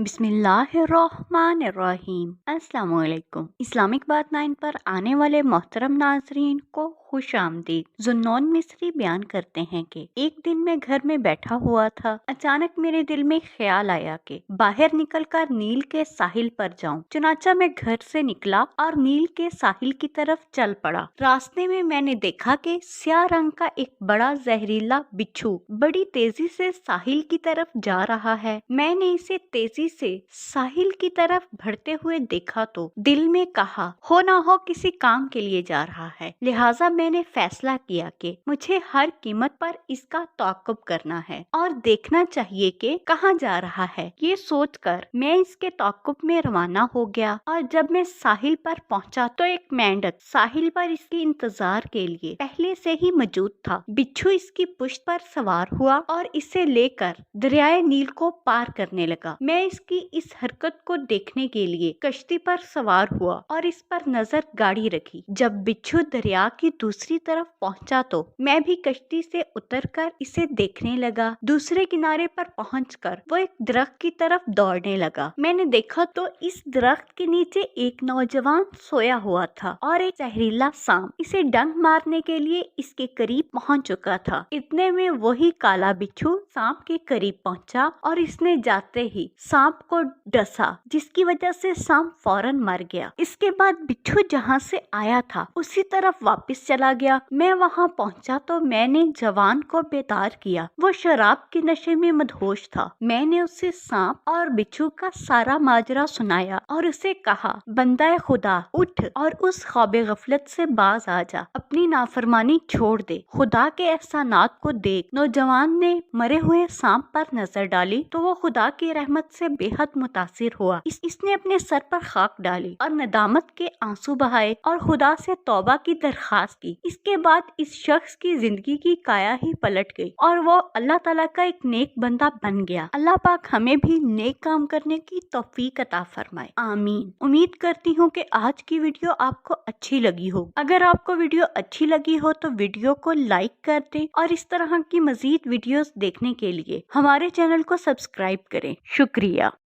बिस्मिल्लाहिर्रहमानिर्रहीम। अस्सलाम वालेकुम। इस्लामिक बात 9 पर आने वाले मोहतरम नाजरीन को खुश आमदीद। जुन्नून मिस्री बयान करते हैं कि एक दिन मैं घर में बैठा हुआ था। अचानक मेरे दिल में ख्याल आया कि बाहर निकलकर नील के साहिल पर जाऊं। चुनाचा मैं घर से निकला और नील के साहिल की तरफ चल पड़ा। रास्ते में मैंने देखा कि स्याह रंग का एक बड़ा जहरीला बिच्छू बड़ी तेजी से साहिल की तरफ जा रहा है। मैंने इसे तेजी से साहिल की तरफ बढ़ते हुए देखा तो दिल में कहा, हो ना हो किसी काम के लिए जा रहा है। लिहाजा मैंने फैसला किया कि मुझे हर कीमत पर इसका ताक़ुब करना है और देखना चाहिए कि कहाँ जा रहा है। ये सोचकर मैं इसके ताक़ुब में रवाना हो गया और जब मैं साहिल पर पहुंचा तो एक मेंढक साहिल पर इसके इंतजार के लिए पहले से ही मौजूद था। बिच्छू इसकी पुश्त पर सवार हुआ और इसे लेकर दरियाए नील को पार करने लगा। मैं इसकी इस हरकत को देखने के लिए कश्ती पर सवार हुआ और इस पर नजर गाड़ी रखी। जब बिच्छू दरिया की दूसरी तरफ पहुंचा तो मैं भी कश्ती से उतरकर इसे देखने लगा। दूसरे किनारे पर पहुंचकर वो एक दरख्त की तरफ दौड़ने लगा। मैंने देखा तो इस दरख्त के नीचे एक नौजवान सोया हुआ था और एक जहरीला सांप इसे डंक मारने के लिए इसके करीब पहुंच चुका था। इतने में वही काला बिच्छू सांप के करीब पहुंचा और इसने जाते ही सांप को डसा, जिसकी वजह से सांप फौरन मर गया। इसके बाद बिच्छू जहां से आया था उसी तरफ वापस चला गया। मैं वहां पहुंचा तो मैंने जवान को बेदार किया। वो शराब के नशे में मदहोश था। मैंने उसे सांप और बिच्छू का सारा माजरा सुनाया और उसे कहा, बंदा खुदा उठ और उस ख्वाबे गफलत से बाज आ जा, अपनी नाफरमानी छोड़ दे, खुदा के एहसानात को देख। नौजवान ने मरे हुए सांप पर नजर डाली तो वो खुदा की रहमत से बेहद मुतासिर हुआ। इसने अपने सर पर खाक डाली और नदामत के आंसू बहाए और खुदा से तौबा की दरखास्त की। इसके बाद इस शख्स की जिंदगी की काया ही पलट गई और वो अल्लाह ताला का एक नेक बंदा बन गया। अल्लाह पाक हमें भी नेक काम करने की तौफीक अता फरमाए, आमीन। उम्मीद करती हूँ कि आज की वीडियो आपको अच्छी लगी हो। अगर आपको वीडियो अच्छी लगी हो तो वीडियो को लाइक कर दें और इस तरह की मजीद वीडियोस देखने के लिए हमारे चैनल को सब्सक्राइब करें। शुक्रिया।